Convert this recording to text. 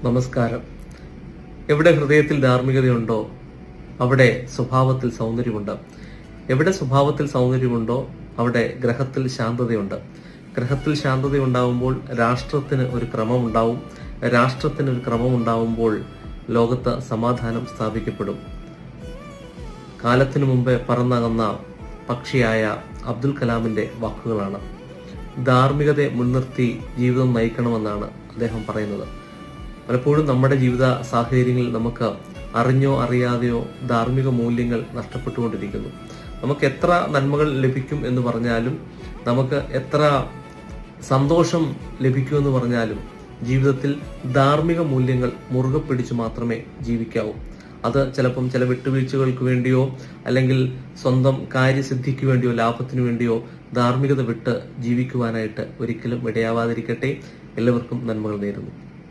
നമസ്കാരം. എവിടെ ഹൃദയത്തിൽ ധാർമ്മികതയുണ്ടോ അവിടെ സ്വഭാവത്തിൽ സൗന്ദര്യമുണ്ട്. എവിടെ സ്വഭാവത്തിൽ സൗന്ദര്യമുണ്ടോ അവിടെ ഗ്രഹത്തിൽ ശാന്തതയുണ്ട്. ഗ്രഹത്തിൽ ശാന്തതയുണ്ടാവുമ്പോൾ രാഷ്ട്രത്തിന് ഒരു ക്രമമുണ്ടാവും. രാഷ്ട്രത്തിന് ഒരു ക്രമമുണ്ടാവുമ്പോൾ ലോകത്ത് സമാധാനം സ്ഥാപിക്കപ്പെടും. കാലത്തിനു മുമ്പേ പറന്നകന്ന പക്ഷിയായ അബ്ദുൽ കലാമിന്റെ വാക്കുകളാണ്. ധാർമ്മികതയെ മുൻനിർത്തി ജീവിതം നയിക്കണമെന്നാണ് അദ്ദേഹം പറയുന്നത്. പലപ്പോഴും നമ്മുടെ ജീവിത സാഹചര്യങ്ങളിൽ നമുക്ക് അറിഞ്ഞോ അറിയാതെയോ ധാർമ്മിക മൂല്യങ്ങൾ നഷ്ടപ്പെട്ടുകൊണ്ടിരിക്കുന്നു. നമുക്ക് എത്ര നന്മകൾ ലഭിക്കും എന്ന് പറഞ്ഞാലും, നമുക്ക് എത്ര സന്തോഷം ലഭിക്കുമെന്ന് പറഞ്ഞാലും ജീവിതത്തിൽ ധാർമ്മിക മൂല്യങ്ങൾ മുറുകെ പിടിച്ച് മാത്രമേ ജീവിക്കാവൂ. അത് ചിലപ്പം ചില വിട്ടുവീഴ്ചകൾക്ക് വേണ്ടിയോ അല്ലെങ്കിൽ സ്വന്തം കാര്യസിദ്ധിക്ക് വേണ്ടിയോ ലാഭത്തിനു വേണ്ടിയോ ധാർമ്മികത വിട്ട് ജീവിക്കുവാനായിട്ട് ഒരിക്കലും ഇടയാവാതിരിക്കട്ടെ. എല്ലാവർക്കും നന്മകൾ നേരുന്നു.